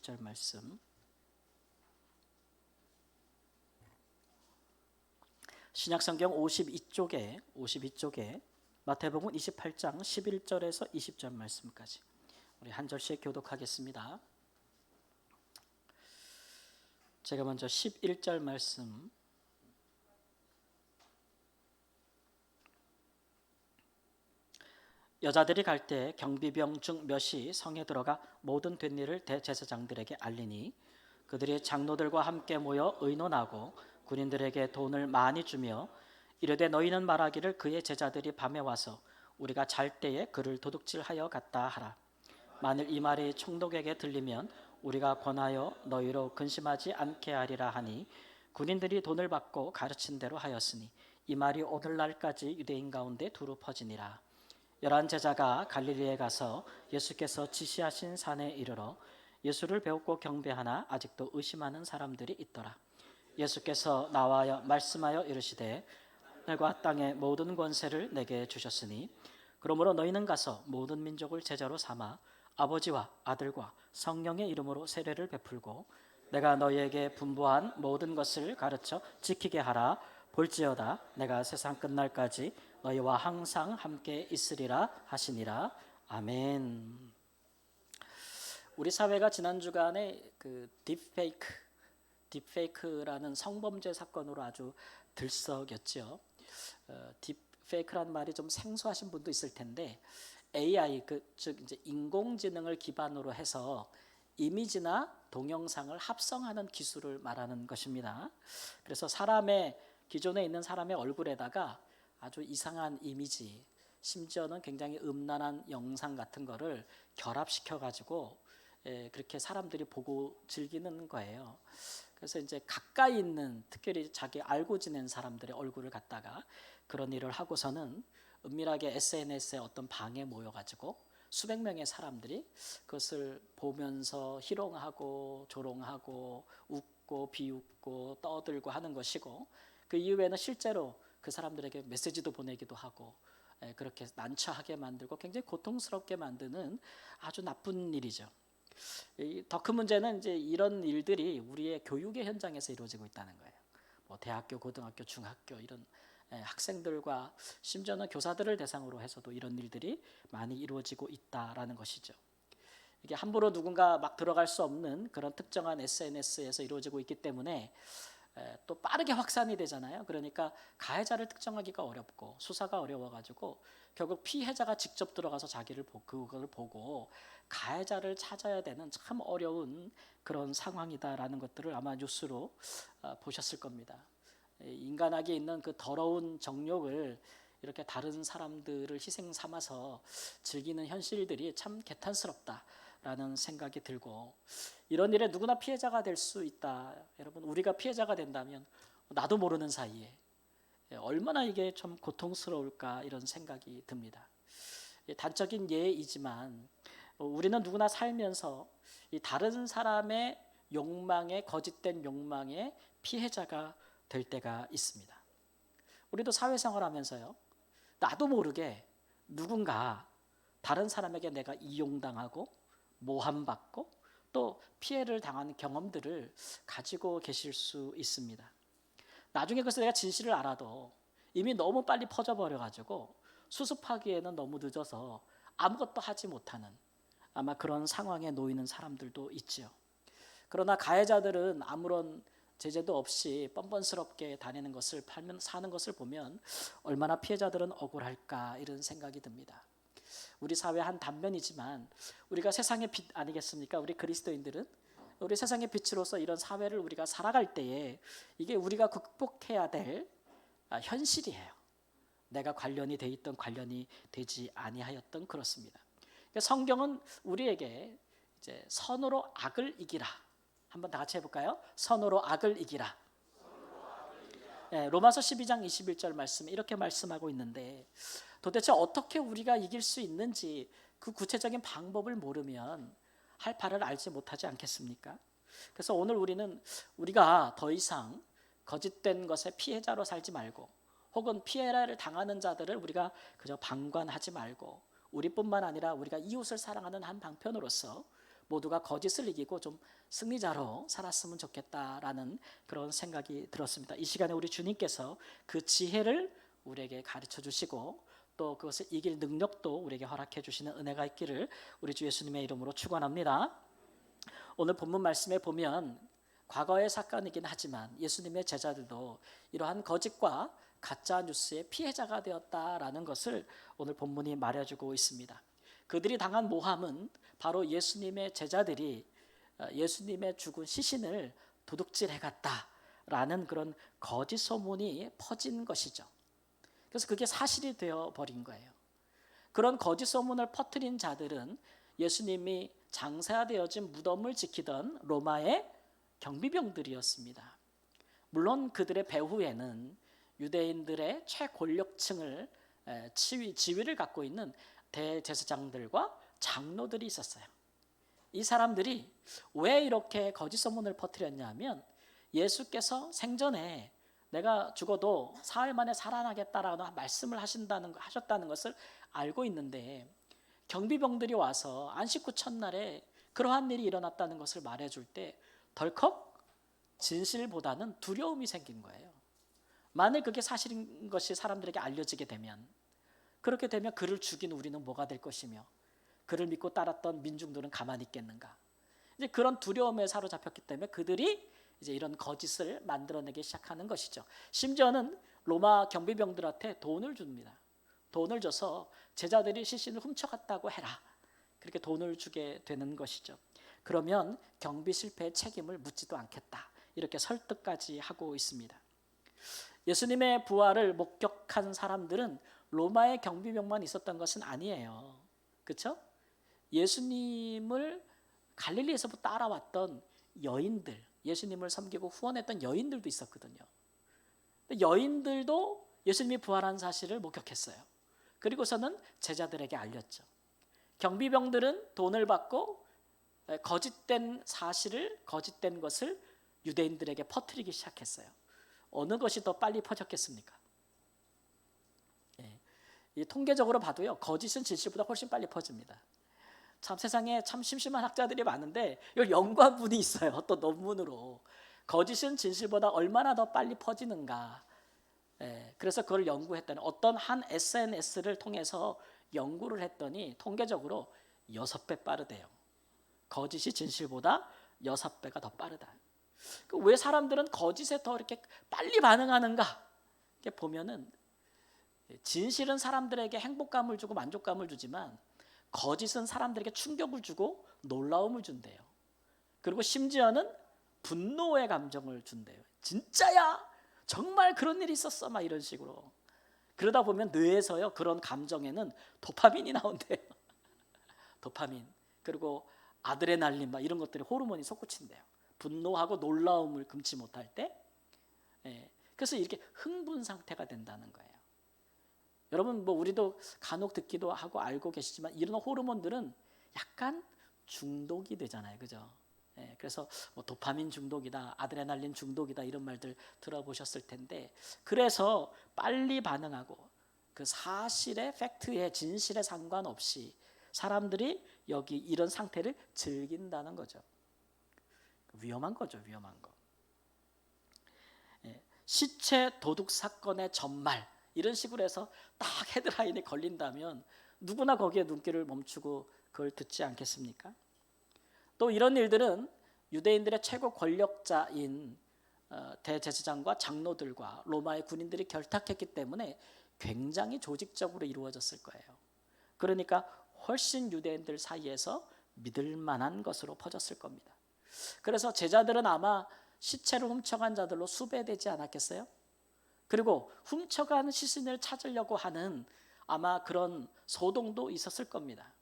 20절 말씀. 신약성경 52쪽에 마태복음 28장 11절에서 20절 말씀까지 우리 한 절씩 교독하겠습니다. 제가 먼저 11절 말씀. 여자들이 갈 때 경비병 중 몇이 성에 들어가 모든 된 일을 대제사장들에게 알리니 그들이 장로들과 함께 모여 의논하고 군인들에게 돈을 많이 주며 이르되 너희는 말하기를 그의 제자들이 밤에 와서 우리가 잘 때에 그를 도둑질하여 갔다 하라. 만일 이 말이 총독에게 들리면 우리가 권하여 너희로 근심하지 않게 하리라 하니 군인들이 돈을 받고 가르친 대로 하였으니 이 말이 오늘날까지 유대인 가운데 두루 퍼지니라. 11 제자가 갈릴리에 가서 예수께서 지시하신 산에 이르러 예수를 배웠고 경배하나 아직도 의심하는 사람들이 있더라. 예수께서 나와 말씀하여 이르시되 하늘과 땅의 모든 권세를 내게 주셨으니 그러므로 너희는 가서 모든 민족을 제자로 삼아 아버지와 아들과 성령의 이름으로 세례를 베풀고 내가 너희에게 분부한 모든 것을 가르쳐 지키게 하라. 볼지어다 내가 세상 끝날까지 너희와 항상 함께 있으리라 하시니라. 아멘. 우리 사회가 지난 주간에 그 딥페이크라는 성범죄 사건으로 아주 들썩였죠. 딥페이크라는 말이 좀 생소하신 분도 있을 텐데 AI 즉 이제 인공지능을 기반으로 해서 이미지나 동영상을 합성하는 기술을 말하는 것입니다. 그래서 기존에 있는 사람의 얼굴에다가 아주 이상한 이미지, 심지어는 굉장히 음란한 영상 같은 거를 결합시켜 가지고 그렇게 사람들이 보고 즐기는 거예요. 그래서 이제 가까이 있는, 특별히 자기 알고 지낸 사람들의 얼굴을 갖다가 그런 일을 하고서는 은밀하게 SNS에 어떤 방에 모여가지고 수백 명의 사람들이 그것을 보면서 희롱하고 조롱하고 웃고 비웃고 떠들고 하는 것이고, 그 이후에는 실제로 그 사람들에게 메시지도 보내기도 하고 그렇게 난처하게 만들고 굉장히 고통스럽게 만드는 아주 나쁜 일이죠. 더 큰 문제는 이제 이런 일들이 우리의 교육의 현장에서 이루어지고 있다는 거예요. 뭐 대학교, 고등학교, 중학교 이런 학생들과 심지어는 교사들을 대상으로 해서도 이런 일들이 많이 이루어지고 있다라는 것이죠. 이게 함부로 누군가 막 들어갈 수 없는 그런 특정한 SNS에서 이루어지고 있기 때문에 또 빠르게 확산이 되잖아요. 그러니까 가해자를 특정하기가 어렵고 수사가 어려워가지고 결국 피해자가 직접 들어가서 그걸 보고 가해자를 찾아야 되는 참 어려운 그런 상황이다라는 것들을 아마 뉴스로 보셨을 겁니다. 인간에게 있는 그 더러운 정욕을 이렇게 다른 사람들을 희생 삼아서 즐기는 현실들이 참 개탄스럽다라는 생각이 들고, 이런 일에 누구나 피해자가 될 수 있다. 여러분, 우리가 피해자가 된다면 나도 모르는 사이에 얼마나 이게 좀 고통스러울까 이런 생각이 듭니다. 단적인 예이지만 우리는 누구나 살면서 이 다른 사람의 욕망에, 거짓된 욕망에 피해자가 될 때가 있습니다. 우리도 사회생활하면서요, 나도 모르게 누군가 다른 사람에게 내가 이용당하고 모함받고 또 피해를 당하는 경험들을 가지고 계실 수 있습니다. 나중에 그래서 내가 진실을 알아도 이미 너무 빨리 퍼져버려가지고 수습하기에는 너무 늦어서 아무것도 하지 못하는 아마 그런 상황에 놓이는 사람들도 있죠. 그러나 가해자들은 아무런 제재도 없이 뻔뻔스럽게 다니는 것을 사는 것을 보면 얼마나 피해자들은 억울할까 이런 생각이 듭니다. 우리 사회 한 단면이지만 우리가 세상의 빛 아니겠습니까? 우리 그리스도인들은 우리 세상의 빛으로서 이런 사회를 우리가 살아갈 때에 이게 우리가 극복해야 될 현실이에요. 내가 관련이 돼 있던 관련이 되지 아니하였던 그렇습니다. 그러니까 성경은 우리에게 이제 선으로 악을 이기라. 한번 다 같이 해볼까요? 선으로 악을 이기라. 로마서 12장 21절 말씀 이렇게 말씀하고 있는데, 도대체 어떻게 우리가 이길 수 있는지 그 구체적인 방법을 모르면 할 바를 알지 못하지 않겠습니까? 그래서 오늘 우리가 더 이상 거짓된 것의 피해자로 살지 말고, 혹은 피해를 당하는 자들을 우리가 그저 방관하지 말고, 우리뿐만 아니라 우리가 이웃을 사랑하는 한 방편으로서 모두가 거짓을 이기고 좀 승리자로 살았으면 좋겠다라는 그런 생각이 들었습니다. 이 시간에 우리 주님께서 그 지혜를 우리에게 가르쳐 주시고 또 그것을 이길 능력도 우리에게 허락해 주시는 은혜가 있기를 우리 주 예수님의 이름으로 축원합니다. 오늘 본문 말씀에 보면 과거의 사건이긴 하지만 예수님의 제자들도 이러한 거짓과 가짜 뉴스의 피해자가 되었다라는 것을 오늘 본문이 말해주고 있습니다. 그들이 당한 모함은 바로 예수님의 제자들이 예수님의 죽은 시신을 도둑질해 갔다라는 그런 거짓 소문이 퍼진 것이죠. 그래서 그게 사실이 되어 버린 거예요. 그런 거짓 소문을 퍼뜨린 자들은 예수님이 장사되어진 무덤을 지키던 로마의 경비병들이었습니다. 물론 그들의 배후에는 유대인들의 최권력층을 지위를 갖고 있는 대제사장들과 장로들이 있었어요. 이 사람들이 왜 이렇게 거짓 소문을 퍼뜨렸냐면 예수께서 생전에 내가 죽어도 사흘 만에 살아나겠다라는 말씀을 하셨다는 것을 알고 있는데 경비병들이 와서 안식 후 첫날에 그러한 일이 일어났다는 것을 말해줄 때 덜컥 진실보다는 두려움이 생긴 거예요. 만일 그게 사실인 것이 사람들에게 알려지게 되면 그렇게 되면 그를 죽인 우리는 뭐가 될 것이며 그를 믿고 따랐던 민중들은 가만히 있겠는가. 이제 그런 두려움에 사로잡혔기 때문에 그들이 이제 이런 거짓을 만들어내기 시작하는 것이죠. 심지어는 로마 경비병들한테 돈을 줍니다. 돈을 줘서 제자들이 시신을 훔쳐갔다고 해라. 그렇게 돈을 주게 되는 것이죠. 그러면 경비 실패의 책임을 묻지도 않겠다. 이렇게 설득까지 하고 있습니다. 예수님의 부활을 목격한 사람들은 로마의 경비병만 있었던 것은 아니에요. 그렇죠? 예수님을 갈릴리에서부터 따라왔던 여인들, 예수님을 섬기고 후원했던 여인들도 있었거든요. 여인들도 예수님이 부활한 사실을 목격했어요. 그리고서는 제자들에게 알렸죠. 경비병들은 돈을 받고 거짓된 사실을, 거짓된 것을 유대인들에게 퍼뜨리기 시작했어요. 어느 것이 더 빨리 퍼졌겠습니까? 이 통계적으로 봐도요, 거짓은 진실보다 훨씬 빨리 퍼집니다. 참 세상에 참 심심한 학자들이 많은데 이 연관문이 있어요. 어떤 논문으로 거짓은 진실보다 얼마나 더 빨리 퍼지는가. 그래서 그걸 연구했더니 어떤 한 SNS를 통해서 연구를 했더니 통계적으로 6배 빠르대요. 거짓이 진실보다 6배가 더 빠르다. 왜 사람들은 거짓에 더 이렇게 빨리 반응하는가? 이렇게 보면은 진실은 사람들에게 행복감을 주고 만족감을 주지만 거짓은 사람들에게 충격을 주고 놀라움을 준대요. 그리고 심지어는 분노의 감정을 준대요. 진짜야? 정말 그런 일이 있었어? 막 이런 식으로. 그러다 보면 뇌에서요, 그런 감정에는 도파민이 나온대요. 도파민. 그리고 아드레날린 막 이런 것들이 호르몬이 솟구친대요. 분노하고 놀라움을 금치 못할 때. 그래서 이렇게 흥분 상태가 된다는 거예요. 여러분 우리도 간혹 듣기도 하고 알고 계시지만 이런 호르몬들은 약간 중독이 되잖아요. 그죠? 그래서 도파민 중독이다, 아드레날린 중독이다 이런 말들 들어보셨을 텐데 그래서 빨리 반응하고 그 사실의 팩트의 진실에 상관없이 사람들이 여기 이런 상태를 즐긴다는 거죠. 위험한 거죠. 위험한 거. 시체 도둑 사건의 전말 이런 식으로 해서 딱 헤드라인에 걸린다면 누구나 거기에 눈길을 멈추고 그걸 듣지 않겠습니까? 또 이런 일들은 유대인들의 최고 권력자인 대제사장과 장로들과 로마의 군인들이 결탁했기 때문에 굉장히 조직적으로 이루어졌을 거예요. 그러니까 훨씬 유대인들 사이에서 믿을 만한 것으로 퍼졌을 겁니다. 그래서 제자들은 아마 시체를 훔쳐간 자들로 수배되지 않았겠어요? 그리고 훔쳐간 시신을 찾으려고 하는 아마 그런 소동도 있었을 겁니다.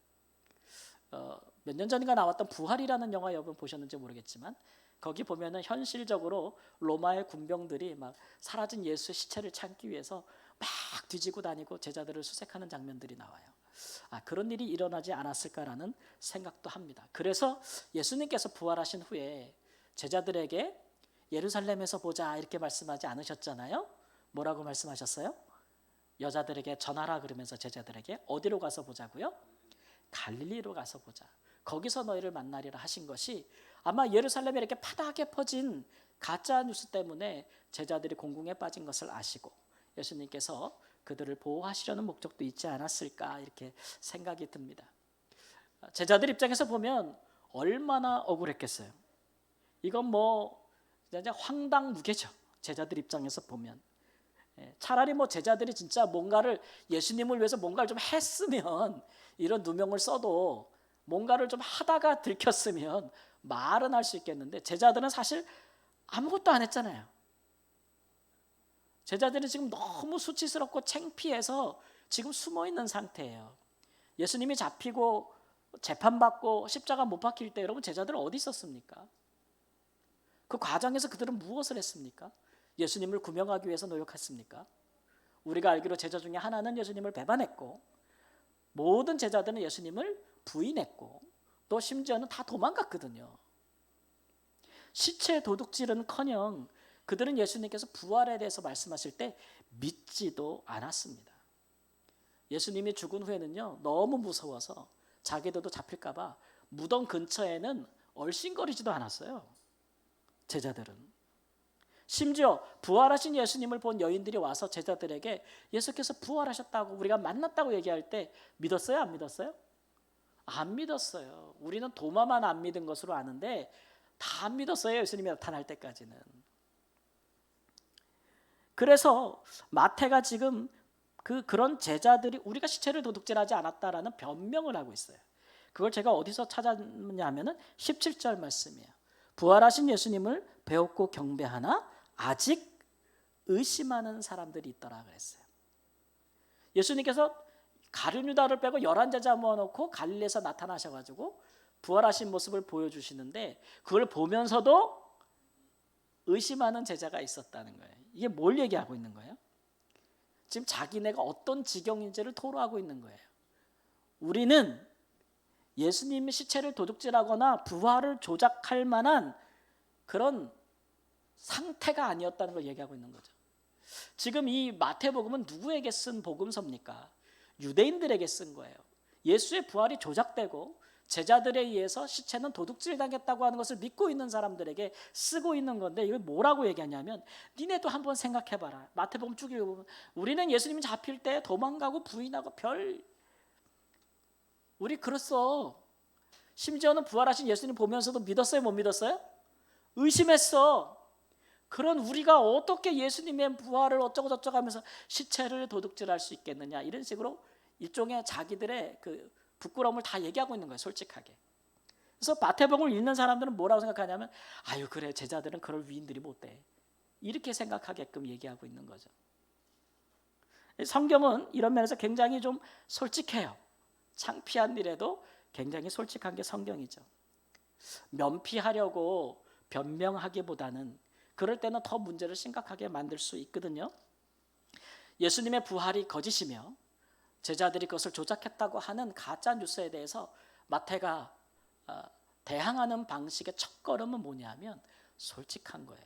몇 년 전인가 나왔던 부활이라는 영화 여러분 보셨는지 모르겠지만 거기 보면은 현실적으로 로마의 군병들이 막 사라진 예수의 시체를 찾기 위해서 막 뒤지고 다니고 제자들을 수색하는 장면들이 나와요. 그런 일이 일어나지 않았을까라는 생각도 합니다. 그래서 예수님께서 부활하신 후에 제자들에게 예루살렘에서 보자 이렇게 말씀하지 않으셨잖아요. 뭐라고 말씀하셨어요? 여자들에게 전하라 그러면서 제자들에게 어디로 가서 보자고요? 갈릴리로 가서 보자. 거기서 너희를 만나리라 하신 것이 아마 예루살렘에 이렇게 파다하게 퍼진 가짜 뉴스 때문에 제자들이 공궁에 빠진 것을 아시고 예수님께서 그들을 보호하시려는 목적도 있지 않았을까 이렇게 생각이 듭니다. 제자들 입장에서 보면 얼마나 억울했겠어요. 이건 뭐 이제 황당무계죠. 제자들 입장에서 보면 차라리 뭐 제자들이 진짜 뭔가를 예수님을 위해서 뭔가를 좀 했으면 이런 누명을 써도 뭔가를 좀 하다가 들켰으면 말은 할 수 있겠는데 제자들은 사실 아무것도 안 했잖아요. 제자들은 지금 너무 수치스럽고 창피해서 지금 숨어 있는 상태예요. 예수님이 잡히고 재판받고 십자가 못 박힐 때 여러분 제자들은 어디 있었습니까? 그 과정에서 그들은 무엇을 했습니까? 예수님을 구명하기 위해서 노력했습니까? 우리가 알기로 제자 중에 하나는 예수님을 배반했고 모든 제자들은 예수님을 부인했고 또 심지어는 다 도망갔거든요. 시체 도둑질은커녕 그들은 예수님께서 부활에 대해서 말씀하실 때 믿지도 않았습니다. 예수님이 죽은 후에는요 너무 무서워서 자기들도 잡힐까 봐 무덤 근처에는 얼씬거리지도 않았어요. 제자들은. 심지어 부활하신 예수님을 본 여인들이 와서 제자들에게 예수께서 부활하셨다고 우리가 만났다고 얘기할 때 믿었어요? 안 믿었어요? 안 믿었어요. 우리는 도마만 안 믿은 것으로 아는데 다 안 믿었어요. 예수님이 나타날 때까지는. 그래서 마태가 지금 그런 제자들이 우리가 시체를 도둑질하지 않았다라는 변명을 하고 있어요. 그걸 제가 어디서 찾았냐 하면은 17절 말씀이에요. 부활하신 예수님을 배웠고 경배하나 아직 의심하는 사람들이 있더라 그랬어요. 예수님께서 가룟 유다를 빼고 11제자 모아놓고 갈릴리에서 나타나셔가지고 부활하신 모습을 보여주시는데 그걸 보면서도 의심하는 제자가 있었다는 거예요. 이게 뭘 얘기하고 있는 거예요? 지금 자기네가 어떤 지경인지를 토로하고 있는 거예요. 우리는 예수님의 시체를 도둑질하거나 부활을 조작할 만한 그런 상태가 아니었다는 걸 얘기하고 있는 거죠. 지금 이 마태복음은 누구에게 쓴 복음서입니까? 유대인들에게 쓴 거예요. 예수의 부활이 조작되고 제자들에 의해서 시체는 도둑질 당했다고 하는 것을 믿고 있는 사람들에게 쓰고 있는 건데 이걸 뭐라고 얘기하냐면 니네도 한번 생각해봐라. 마태복음 쭉 읽어보면 우리는 예수님이 잡힐 때 도망가고 부인하고 우리 그랬어. 심지어는 부활하신 예수님 보면서도 믿었어요? 못 믿었어요? 의심했어. 그런 우리가 어떻게 예수님의 부활을 어쩌고 저쩌고 하면서 시체를 도둑질할 수 있겠느냐 이런 식으로 일종의 자기들의 그 부끄러움을 다 얘기하고 있는 거예요. 솔직하게. 그래서 마태복음을 읽는 사람들은 뭐라고 생각하냐면 아유 그래 제자들은 그럴 위인들이 못 돼. 이렇게 생각하게끔 얘기하고 있는 거죠. 성경은 이런 면에서 굉장히 좀 솔직해요. 창피한 일에도 굉장히 솔직한 게 성경이죠. 면피하려고 변명하기보다는 그럴 때는 더 문제를 심각하게 만들 수 있거든요. 예수님의 부활이 거짓이며 제자들이 그것을 조작했다고 하는 가짜 뉴스에 대해서 마태가 대항하는 방식의 첫걸음은 뭐냐면 솔직한 거예요.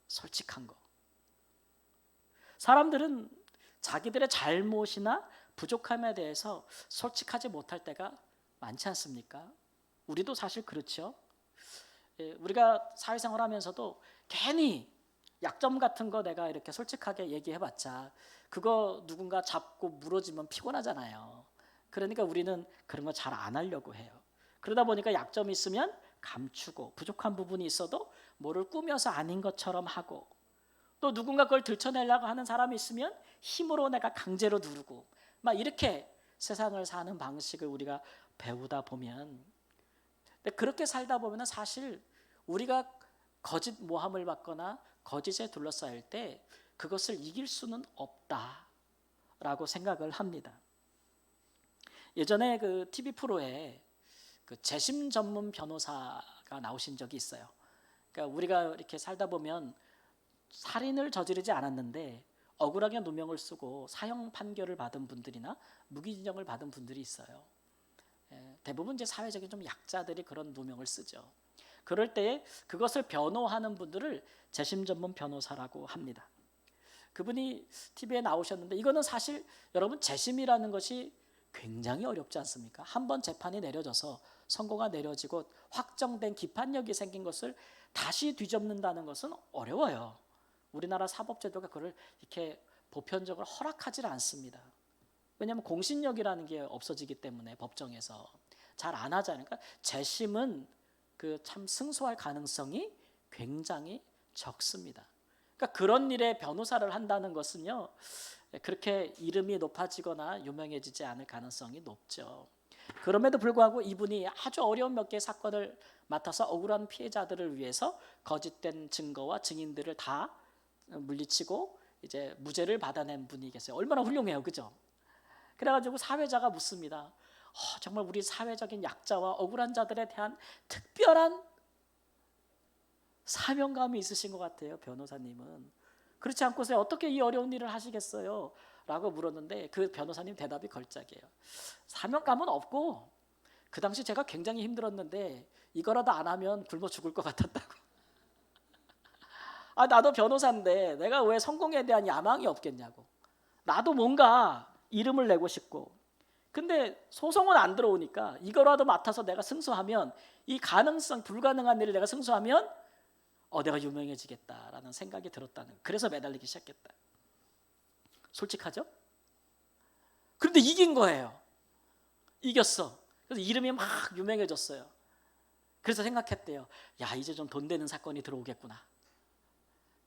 솔직한 거. 사람들은 자기들의 잘못이나 부족함에 대해서 솔직하지 못할 때가 많지 않습니까? 우리도 사실 그렇죠. 우리가 사회생활 하면서도 괜히 약점 같은 거 내가 이렇게 솔직하게 얘기해봤자 그거 누군가 잡고 물어지면 피곤하잖아요. 그러니까 우리는 그런 거 잘 안 하려고 해요. 그러다 보니까 약점이 있으면 감추고 부족한 부분이 있어도 뭐를 꾸며서 아닌 것처럼 하고 또 누군가 그걸 들춰내려고 하는 사람이 있으면 힘으로 내가 강제로 누르고 막 이렇게 세상을 사는 방식을 우리가 배우다 보면 그렇게 살다 보면 사실 우리가 거짓 모함을 받거나 거짓에 둘러싸일 때 그것을 이길 수는 없다라고 생각을 합니다. 예전에 그 TV 프로에 그 재심 전문 변호사가 나오신 적이 있어요. 그러니까 우리가 이렇게 살다 보면 살인을 저지르지 않았는데 억울하게 누명을 쓰고 사형 판결을 받은 분들이나 무기징역을 받은 분들이 있어요. 대부분 이제 사회적인 좀 약자들이 그런 누명을 쓰죠. 그럴 때 그것을 변호하는 분들을 재심 전문 변호사라고 합니다. 그분이 TV에 나오셨는데 이거는 사실 여러분 재심이라는 것이 굉장히 어렵지 않습니까? 한번 재판이 내려져서 선고가 내려지고 확정된 기판력이 생긴 것을 다시 뒤집는다는 것은 어려워요. 우리나라 사법제도가 그걸 이렇게 보편적으로 허락하지 않습니다. 왜냐하면 공신력이라는 게 없어지기 때문에 법정에서 잘 안 하잖아요. 그러니까 재심은 그 참 승소할 가능성이 굉장히 적습니다. 그러니까 그런 일에 변호사를 한다는 것은요, 그렇게 이름이 높아지거나 유명해지지 않을 가능성이 높죠. 그럼에도 불구하고 이분이 아주 어려운 몇 개의 사건을 맡아서 억울한 피해자들을 위해서 거짓된 증거와 증인들을 다 물리치고 이제 무죄를 받아낸 분이 계세요. 얼마나 훌륭해요, 그죠? 그래가지고 사회자가 묻습니다. 정말 우리 사회적인 약자와 억울한 자들에 대한 특별한 사명감이 있으신 것 같아요, 변호사님은. 그렇지 않고서 어떻게 이 어려운 일을 하시겠어요? 라고 물었는데 그 변호사님 대답이 걸작이에요. 사명감은 없고 그 당시 제가 굉장히 힘들었는데 이거라도 안 하면 굶어 죽을 것 같았다고. 나도 변호사인데 내가 왜 성공에 대한 야망이 없겠냐고. 나도 뭔가 이름을 내고 싶고, 근데 소송은 안 들어오니까 이거라도 맡아서 내가 승소하면, 이 가능성 불가능한 일을 내가 승소하면 내가 유명해지겠다라는 생각이 들었다는, 그래서 매달리기 시작했다. 솔직하죠? 그런데 이긴 거예요. 이겼어. 그래서 이름이 막 유명해졌어요. 그래서 생각했대요. 야, 이제 좀 돈 되는 사건이 들어오겠구나.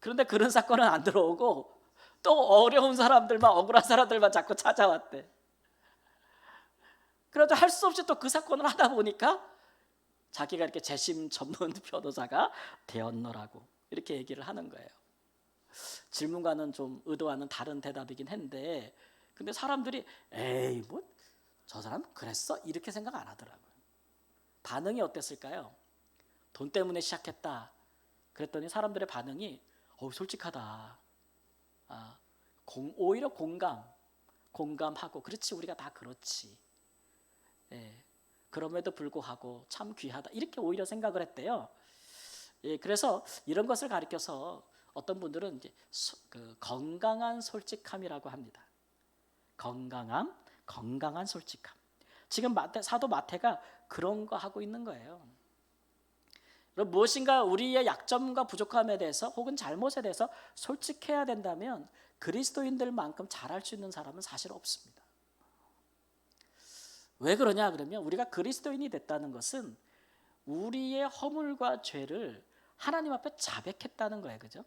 그런데 그런 사건은 안 들어오고 또 어려운 사람들만, 억울한 사람들만 자꾸 찾아왔대. 그래도 할 수 없이 또 그 사건을 하다 보니까 자기가 이렇게 재심 전문 변호사가 되었노라고 이렇게 얘기를 하는 거예요. 질문과는 좀 의도와는 다른 대답이긴 한데, 근데 사람들이 에이 뭐 저 사람 그랬어? 이렇게 생각 안 하더라고요. 반응이 어땠을까요? 돈 때문에 시작했다 그랬더니 사람들의 반응이 솔직하다. 오히려 공감하고, 그렇지 우리가 다 그렇지. 그럼에도 불구하고 참 귀하다, 이렇게 오히려 생각을 했대요. 그래서 이런 것을 가리켜서 어떤 분들은 이제 건강한 솔직함이라고 합니다. 건강한 솔직함. 지금 사도 마태가 그런 거 하고 있는 거예요. 무엇인가 우리의 약점과 부족함에 대해서 혹은 잘못에 대해서 솔직해야 된다면 그리스도인들만큼 잘할 수 있는 사람은 사실 없습니다. 왜 그러냐 그러면, 우리가 그리스도인이 됐다는 것은 우리의 허물과 죄를 하나님 앞에 자백했다는 거예요. 그죠?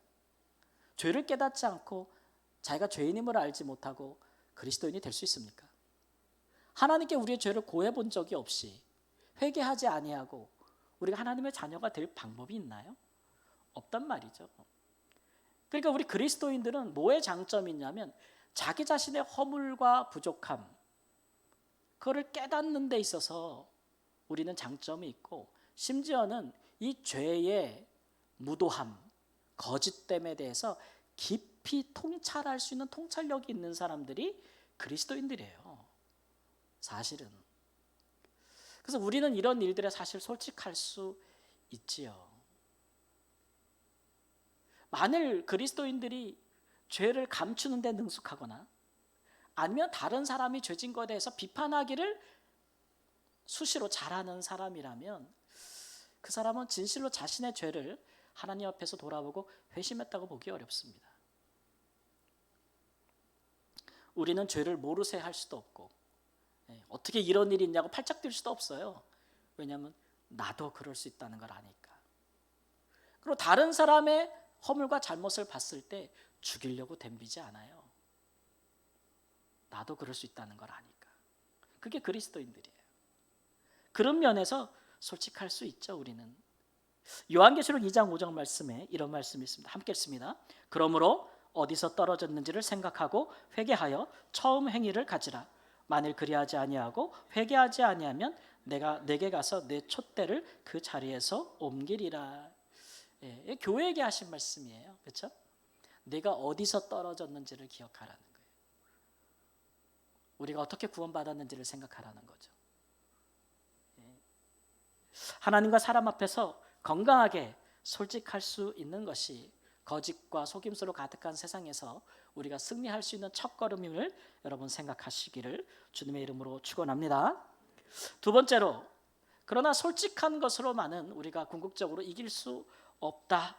죄를 깨닫지 않고 자기가 죄인임을 알지 못하고 그리스도인이 될 수 있습니까? 하나님께 우리의 죄를 고해 본 적이 없이 회개하지 아니하고 우리가 하나님의 자녀가 될 방법이 있나요? 없단 말이죠. 그러니까 우리 그리스도인들은 뭐의 장점이 있냐면 자기 자신의 허물과 부족함, 그거를 깨닫는 데 있어서 우리는 장점이 있고, 심지어는 이 죄의 무도함, 거짓됨에 대해서 깊이 통찰할 수 있는 통찰력이 있는 사람들이 그리스도인들이에요, 사실은. 그래서 우리는 이런 일들에 사실 솔직할 수 있지요. 만일 그리스도인들이 죄를 감추는 데 능숙하거나 아니면 다른 사람이 죄진 것에 대해서 비판하기를 수시로 잘하는 사람이라면 그 사람은 진실로 자신의 죄를 하나님 앞에서 돌아보고 회심했다고 보기 어렵습니다. 우리는 죄를 모르쇠 할 수도 없고 어떻게 이런 일이 있냐고 팔짝 뛸 수도 없어요. 왜냐하면 나도 그럴 수 있다는 걸 아니까. 그리고 다른 사람의 허물과 잘못을 봤을 때 죽이려고 덤비지 않아요. 나도 그럴 수 있다는 걸 아니까. 그게 그리스도인들이에요. 그런 면에서 솔직할 수 있죠, 우리는. 요한계시록 2장 5절 말씀에 이런 말씀이 있습니다. 함께 읽습니다. 그러므로 어디서 떨어졌는지를 생각하고 회개하여 처음 행위를 가지라. 만일 그리하지 아니하고 회개하지 아니하면 내가 내게 가서 내 촛대를 그 자리에서 옮기리라. 교회에게 하신 말씀이에요. 그렇죠? 내가 어디서 떨어졌는지를 기억하라는 거예요. 우리가 어떻게 구원받았는지를 생각하라는 거죠. 하나님과 사람 앞에서 건강하게 솔직할 수 있는 것이 거짓과 속임수로 가득한 세상에서 우리가 승리할 수 있는 첫걸음임을 여러분 생각하시기를 주님의 이름으로 축원합니다. 두 번째로, 그러나 솔직한 것으로만은 우리가 궁극적으로 이길 수 없다.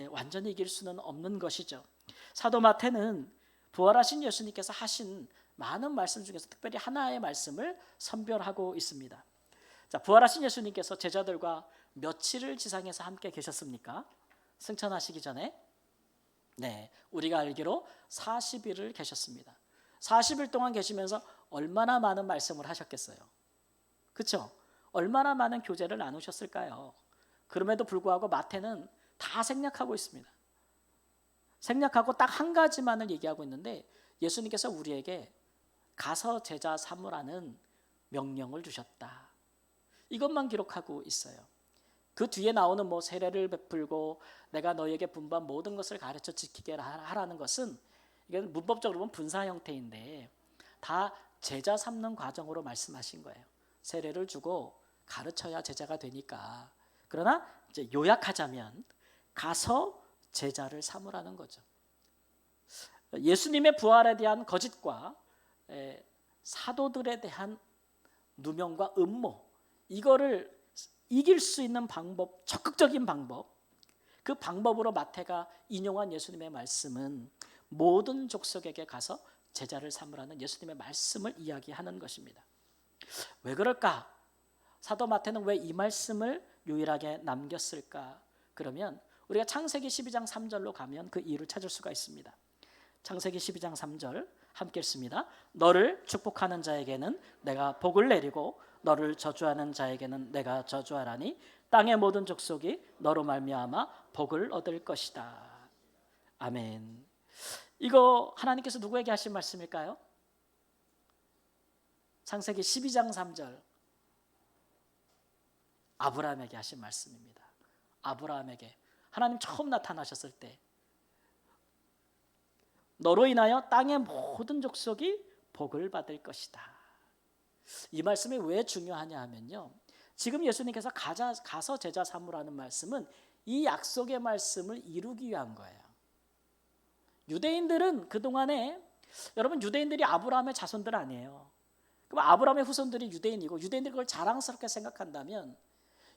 완전히 이길 수는 없는 것이죠. 사도 마태는 부활하신 예수님께서 하신 많은 말씀 중에서 특별히 하나의 말씀을 선별하고 있습니다. 자, 부활하신 예수님께서 제자들과 며칠을 지상에서 함께 계셨습니까? 승천하시기 전에 우리가 알기로 40일을 계셨습니다. 40일 동안 계시면서 얼마나 많은 말씀을 하셨겠어요? 그렇죠? 얼마나 많은 교제를 나누셨을까요? 그럼에도 불구하고 마태는 다 생략하고 있습니다. 생략하고 딱 한 가지만을 얘기하고 있는데 예수님께서 우리에게 가서 제자 삼으라는 명령을 주셨다. 이것만 기록하고 있어요. 그 뒤에 나오는 세례를 베풀고 내가 너희에게 분부한 모든 것을 가르쳐 지키게 하라는 것은 이건 문법적으로 보면 분사 형태인데 다 제자 삼는 과정으로 말씀하신 거예요. 세례를 주고 가르쳐야 제자가 되니까. 그러나 이제 요약하자면 가서 제자를 삼으라는 거죠. 예수님의 부활에 대한 거짓과 사도들에 대한 누명과 음모, 이거를 이길 수 있는 방법, 적극적인 방법, 그 방법으로 마태가 인용한 예수님의 말씀은 모든 족속에게 가서 제자를 삼으라는 예수님의 말씀을 이야기하는 것입니다. 왜 그럴까? 사도 마태는 왜 이 말씀을 유일하게 남겼을까? 그러면 우리가 창세기 12장 3절로 가면 그 이유를 찾을 수가 있습니다. 창세기 12장 3절 함께 읽습니다. 너를 축복하는 자에게는 내가 복을 내리고 너를 저주하는 자에게는 내가 저주하라니 땅의 모든 족속이 너로 말미암아 복을 얻을 것이다. 아멘. 이거 하나님께서 누구에게 하신 말씀일까요? 창세기 12장 3절 아브라함에게 하신 말씀입니다. 아브라함에게 하나님 처음 나타나셨을 때 너로 인하여 땅의 모든 족속이 복을 받을 것이다. 이 말씀이 왜 중요하냐 하면요, 지금 예수님께서 가서 제자 삼으라는 말씀은 이 약속의 말씀을 이루기 위한 거예요. 유대인들은 그동안에, 여러분 유대인들이 아브라함의 자손들 아니에요. 그럼 아브라함의 후손들이 유대인이고 유대인들이 그걸 자랑스럽게 생각한다면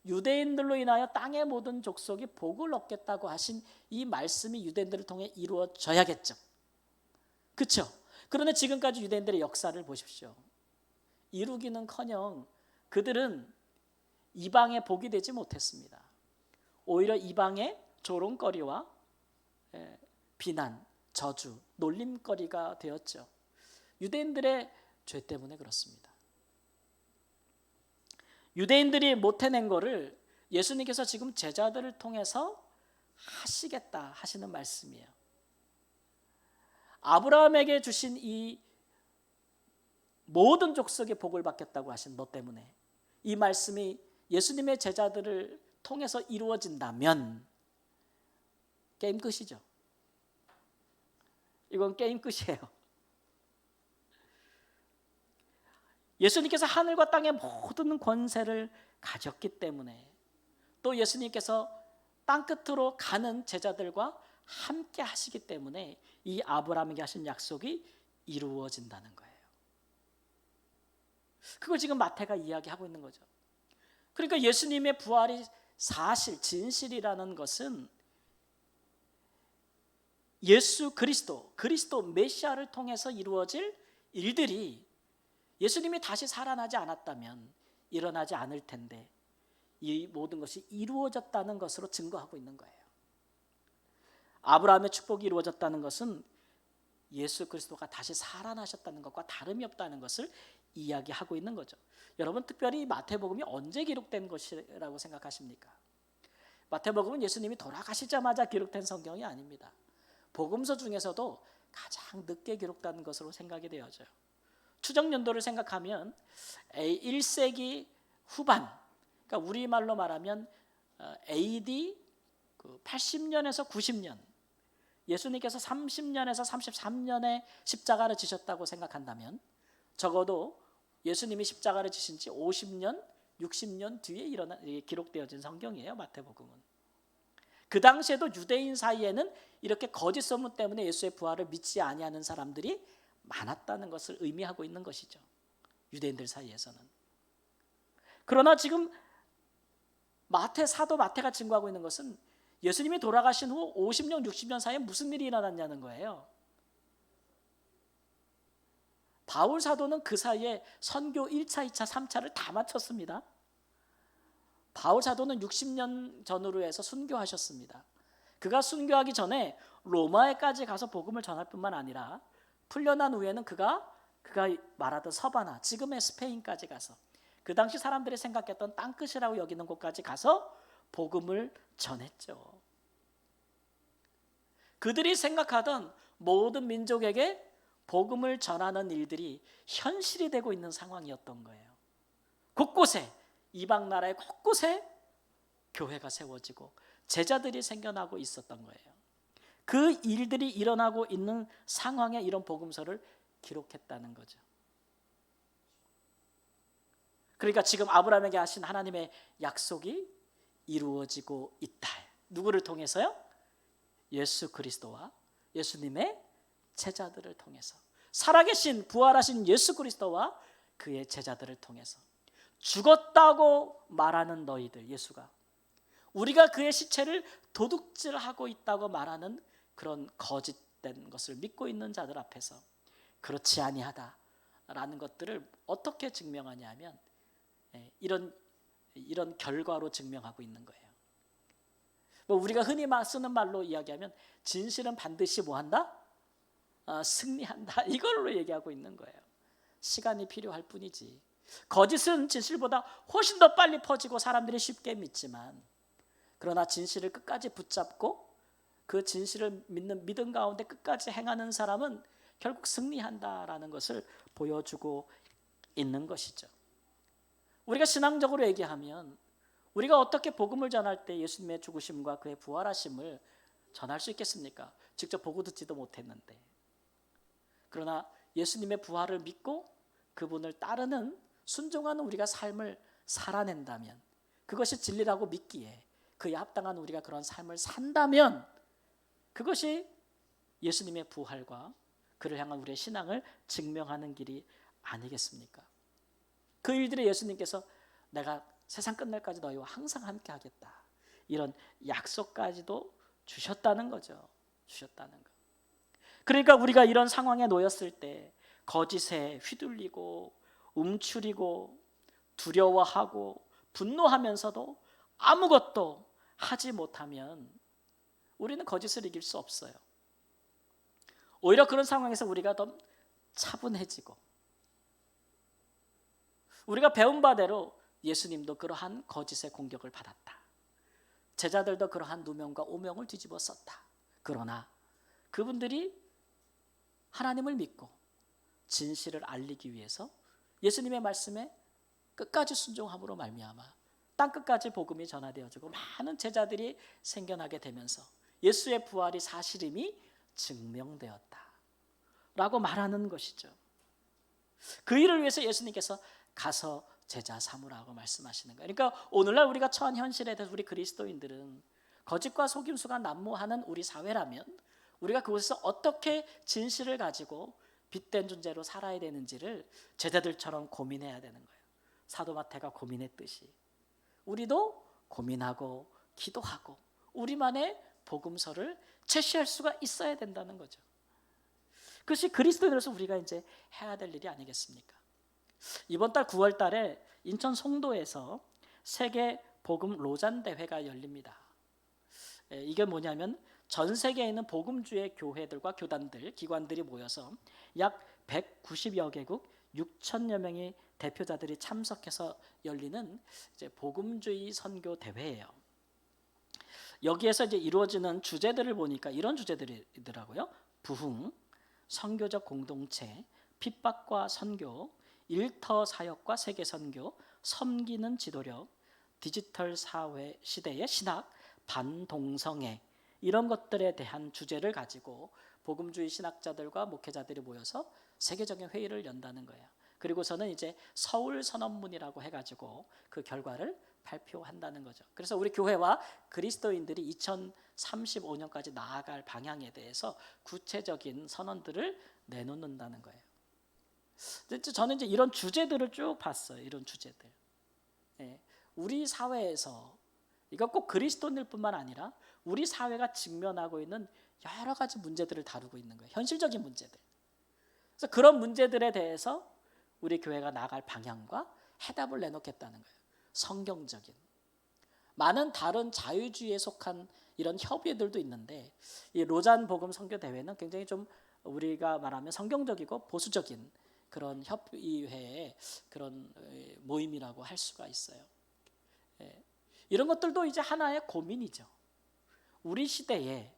유대인들로 인하여 땅의 모든 족속이 복을 얻겠다고 하신 이 말씀이 유대인들을 통해 이루어져야겠죠. 그렇죠? 그런데 지금까지 유대인들의 역사를 보십시오. 이루기는커녕 그들은 이방의 복이 되지 못했습니다. 오히려 이방의 조롱거리와 비난, 저주, 놀림거리가 되었죠. 유대인들의 죄 때문에 그렇습니다. 유대인들이 못 해낸 거를 예수님께서 지금 제자들을 통해서 하시겠다 하시는 말씀이에요. 아브라함에게 주신 이 모든 족속의 복을 받겠다고 하신 너 때문에 이 말씀이 예수님의 제자들을 통해서 이루어진다면 게임 끝이죠. 이건 게임 끝이에요. 예수님께서 하늘과 땅의 모든 권세를 가졌기 때문에 또 예수님께서 땅끝으로 가는 제자들과 함께 하시기 때문에 이 아브라함에게 하신 약속이 이루어진다는 거예요. 그걸 지금 마태가 이야기하고 있는 거죠. 그러니까 예수님의 부활이 사실, 진실이라는 것은 예수 그리스도 메시아를 통해서 이루어질 일들이 예수님이 다시 살아나지 않았다면 일어나지 않을 텐데 이 모든 것이 이루어졌다는 것으로 증거하고 있는 거예요. 아브라함의 축복이 이루어졌다는 것은 예수 그리스도가 다시 살아나셨다는 것과 다름이 없다는 것을 이야기하고 있는 거죠. 여러분, 특별히 마태복음이 언제 기록된 것이라고 생각하십니까? 마태복음은 예수님이 돌아가시자마자 기록된 성경이 아닙니다. 복음서 중에서도 가장 늦게 기록된 것으로 생각이 되어져요. 추정 연도를 생각하면 1세기 후반, 그러니까 우리말로 말하면 AD 80년에서 90년, 예수님께서 30년에서 33년에 십자가를 지셨다고 생각한다면 적어도 예수님이 십자가를 지신 지 50년, 60년 뒤에 기록되어진 성경이에요, 마태복음은. 그 당시에도 유대인 사이에는 이렇게 거짓 소문 때문에 예수의 부활을 믿지 아니하는 사람들이 많았다는 것을 의미하고 있는 것이죠. 유대인들 사이에서는. 그러나 지금 사도 마태가 증거하고 있는 것은 예수님이 돌아가신 후 50년, 60년 사이에 무슨 일이 일어났냐는 거예요. 바울 사도는 그 사이에 선교 1차, 2차, 3차를 다 마쳤습니다. 바울 사도는 60년 전으로 해서 순교하셨습니다. 그가 순교하기 전에 로마에까지 가서 복음을 전할 뿐만 아니라 풀려난 후에는 그가 말하던 서바나, 지금의 스페인까지 가서 그 당시 사람들이 생각했던 땅끝이라고 여기는 곳까지 가서 복음을 전했죠. 그들이 생각하던 모든 민족에게 복음을 전하는 일들이 현실이 되고 있는 상황이었던 거예요. 곳곳에, 이방 나라의 곳곳에 교회가 세워지고 제자들이 생겨나고 있었던 거예요. 그 일들이 일어나고 있는 상황에 이런 복음서를 기록했다는 거죠. 그러니까 지금 아브라함에게 하신 하나님의 약속이 이루어지고 있다. 누구를 통해서요? 예수 그리스도와 예수님의 제자들을 통해서, 살아계신 부활하신 예수 그리스도와 그의 제자들을 통해서, 죽었다고 말하는 너희들, 예수가 우리가 그의 시체를 도둑질하고 있다고 말하는 그런 거짓된 것을 믿고 있는 자들 앞에서 그렇지 아니하다라는 것들을 어떻게 증명하냐 하면 이런 결과로 증명하고 있는 거예요. 우리가 흔히 쓰는 말로 이야기하면 진실은 반드시 뭐한다? 승리한다. 이걸로 얘기하고 있는 거예요. 시간이 필요할 뿐이지. 거짓은 진실보다 훨씬 더 빨리 퍼지고 사람들이 쉽게 믿지만, 그러나 진실을 끝까지 붙잡고 그 진실을 믿는 믿음 가운데 끝까지 행하는 사람은 결국 승리한다라는 것을 보여주고 있는 것이죠. 우리가 신앙적으로 얘기하면 우리가 어떻게 복음을 전할 때 예수님의 죽으심과 그의 부활하심을 전할 수 있겠습니까? 직접 보고 듣지도 못했는데. 그러나 예수님의 부활을 믿고 그분을 따르는 순종하는 우리가 삶을 살아낸다면, 그것이 진리라고 믿기에 그에 합당한 우리가 그런 삶을 산다면, 그것이 예수님의 부활과 그를 향한 우리의 신앙을 증명하는 길이 아니겠습니까? 그 일들에 예수님께서 내가 세상 끝날까지 너희와 항상 함께 하겠다, 이런 약속까지도 주셨다는 거죠. 주셨다는 거. 그러니까 우리가 이런 상황에 놓였을 때 거짓에 휘둘리고 움츠리고 두려워하고 분노하면서도 아무것도 하지 못하면 우리는 거짓을 이길 수 없어요. 오히려 그런 상황에서 우리가 더 차분해지고, 우리가 배운 바대로 예수님도 그러한 거짓의 공격을 받았다. 제자들도 그러한 누명과 오명을 뒤집어 썼다. 그러나 그분들이 하나님을 믿고 진실을 알리기 위해서 예수님의 말씀에 끝까지 순종함으로 말미암아 땅끝까지 복음이 전하되어지고 많은 제자들이 생겨나게 되면서 예수의 부활이 사실임이 증명되었다 라고 말하는 것이죠. 그 일을 위해서 예수님께서 가서 제자 삼으라고 말씀하시는 거예요. 그러니까 오늘날 우리가 처한 현실에 대해서 우리 그리스도인들은 거짓과 속임수가 난무하는 우리 사회라면 우리가 그곳에서 어떻게 진실을 가지고 빛된 존재로 살아야 되는지를 제자들처럼 고민해야 되는 거예요. 사도 마태가 고민했듯이 우리도 고민하고 기도하고 우리만의 복음서를 제시할 수가 있어야 된다는 거죠. 그것이 그리스도인으로서 우리가 이제 해야 될 일이 아니겠습니까? 이번 달 9월 달에 인천 송도에서 세계 복음 로잔 대회가 열립니다. 이게 뭐냐면 전 세계에 있는 복음주의 교회들과 교단들, 기관들이 모여서 약 190여 개국 6천여 명의 대표자들이 참석해서 열리는 이제 복음주의 선교 대회예요. 여기에서 이제 이루어지는 주제들을 보니까 이런 주제들이더라고요. 부흥, 선교적 공동체, 핍박과 선교, 일터 사역과 세계 선교, 섬기는 지도력, 디지털 사회 시대의 신학, 반동성애, 이런 것들에 대한 주제를 가지고 복음주의 신학자들과 목회자들이 모여서 세계적인 회의를 연다는 거예요. 그리고서는 이제 서울 선언문이라고 해가지고 그 결과를 발표한다는 거죠. 그래서 우리 교회와 그리스도인들이 2035년까지 나아갈 방향에 대해서 구체적인 선언들을 내놓는다는 거예요. 저는 이제 이런 주제들을 쭉 봤어요. 이런 주제들. 예, 우리 사회에서 이거 꼭 그리스도인들뿐만 아니라 우리 사회가 직면하고 있는 여러 가지 문제들을 다루고 있는 거예요. 현실적인 문제들. 그래서 그런 문제들에 대해서 우리 교회가 나아갈 방향과 해답을 내놓겠다는 거예요. 성경적인. 많은 다른 자유주의에 속한 이런 협의회들도 있는데 이 로잔 복음 선교 대회는 굉장히 좀 우리가 말하면 성경적이고 보수적인 그런 협의회의 그런 모임이라고 할 수가 있어요. 이런 것들도 이제 하나의 고민이죠. 우리 시대에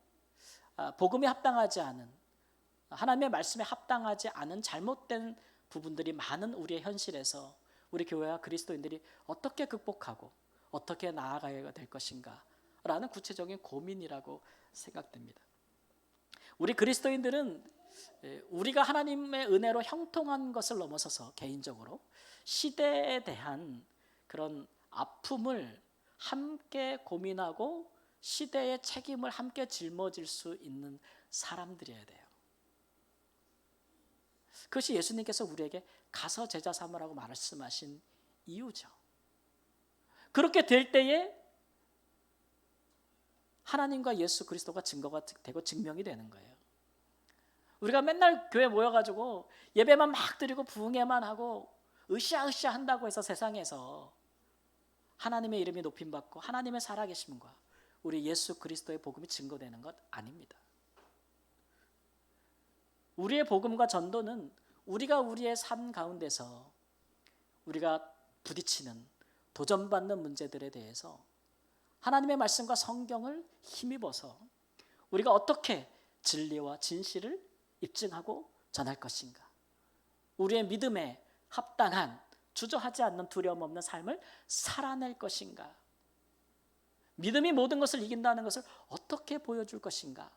복음에 합당하지 않은, 하나님의 말씀에 합당하지 않은 잘못된 부분들이 많은 우리의 현실에서 우리 교회와 그리스도인들이 어떻게 극복하고 어떻게 나아가야 될 것인가 라는 구체적인 고민이라고 생각됩니다. 우리 그리스도인들은 우리가 하나님의 은혜로 형통한 것을 넘어서서 개인적으로 시대에 대한 그런 아픔을 함께 고민하고 시대의 책임을 함께 짊어질 수 있는 사람들이어야 돼요. 그것이 예수님께서 우리에게 가서 제자 삼으라고 말씀하신 이유죠. 그렇게 될 때에 하나님과 예수 그리스도가 증거가 되고 증명이 되는 거예요. 우리가 맨날 교회 모여가지고 예배만 막 드리고 부흥회만 하고 으쌰으쌰 한다고 해서 세상에서 하나님의 이름이 높임받고 하나님의 살아계심과 우리 예수 그리스도의 복음이 증거되는 것 아닙니다. 우리의 복음과 전도는 우리가 우리의 삶 가운데서 우리가 부딪히는 도전받는 문제들에 대해서 하나님의 말씀과 성경을 힘입어서 우리가 어떻게 진리와 진실을 입증하고 전할 것인가, 우리의 믿음에 합당한 주저하지 않는 두려움 없는 삶을 살아낼 것인가, 믿음이 모든 것을 이긴다는 것을 어떻게 보여줄 것인가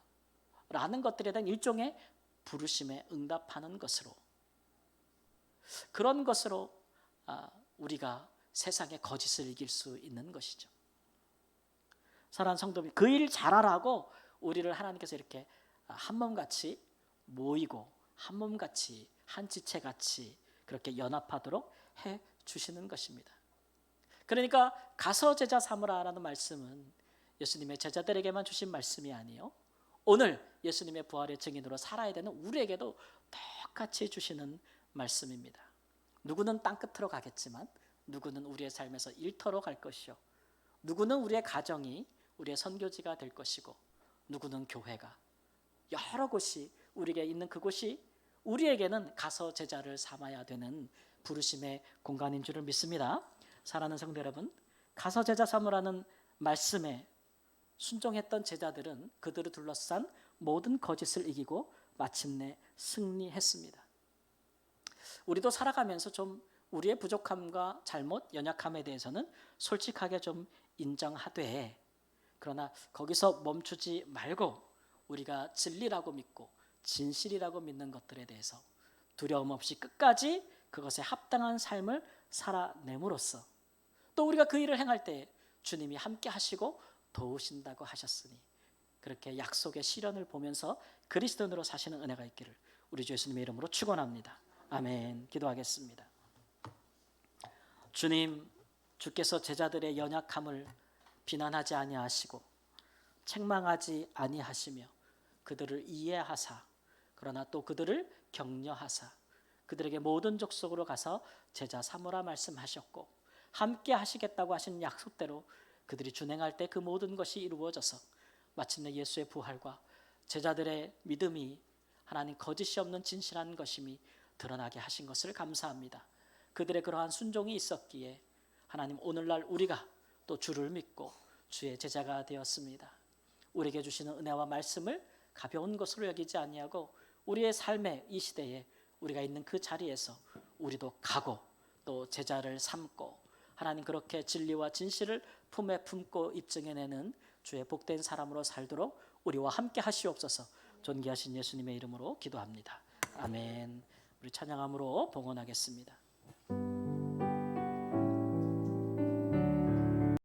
라는 것들에 대한 일종의 부르심에 응답하는 것으로, 그런 것으로 우리가 세상의 거짓을 이길 수 있는 것이죠. 사랑하는 성도님, 그 일 잘하라고 우리를 하나님께서 이렇게 한 몸같이 모이고 한 몸같이 한 지체같이 그렇게 연합하도록 해 주시는 것입니다. 그러니까 가서 제자 삼으라라는 말씀은 예수님의 제자들에게만 주신 말씀이 아니에요. 오늘 예수님의 부활의 증인으로 살아야 되는 우리에게도 똑같이 주시는 말씀입니다. 누구는 땅끝으로 가겠지만 누구는 우리의 삶에서 일터로 갈 것이요, 누구는 우리의 가정이 우리의 선교지가 될 것이고, 누구는 교회가, 여러 곳이 우리에게 있는 그곳이 우리에게는 가서 제자를 삼아야 되는 부르심의 공간인 줄을 믿습니다. 사랑하는 성도 여러분, 가서 제자 삼으라는 말씀에 순종했던 제자들은 그들을 둘러싼 모든 거짓을 이기고 마침내 승리했습니다. 우리도 살아가면서 좀 우리의 부족함과 잘못, 연약함에 대해서는 솔직하게 좀 인정하되, 그러나 거기서 멈추지 말고 우리가 진리라고 믿고 진실이라고 믿는 것들에 대해서 두려움 없이 끝까지 그것에 합당한 삶을 살아냄으로써 또 우리가 그 일을 행할 때 주님이 함께 하시고 도우신다고 하셨으니 그렇게 약속의 실현을 보면서 그리스도인으로 사시는 은혜가 있기를 우리 주 예수님의 이름으로 축원합니다. 아멘. 기도하겠습니다. 주님, 주께서 제자들의 연약함을 비난하지 아니하시고 책망하지 아니하시며 그들을 이해하사, 그러나 또 그들을 격려하사 그들에게 모든 족속으로 가서 제자 삼으라 말씀하셨고, 함께 하시겠다고 하신 약속대로 그들이 준행할 때 그 모든 것이 이루어져서 마침내 예수의 부활과 제자들의 믿음이 하나님 거짓이 없는 진실한 것임이 드러나게 하신 것을 감사합니다. 그들의 그러한 순종이 있었기에 하나님, 오늘날 우리가 또 주를 믿고 주의 제자가 되었습니다. 우리에게 주시는 은혜와 말씀을 가벼운 것으로 여기지 아니하고 우리의 삶의 이 시대에 우리가 있는 그 자리에서 우리도 가고 또 제자를 삼고 하나님 그렇게 진리와 진실을 품에 품고 입증해내는 주의 복된 사람으로 살도록 우리와 함께 하시옵소서. 존귀하신 예수님의 이름으로 기도합니다. 아멘. 우리 찬양함으로 봉헌하겠습니다.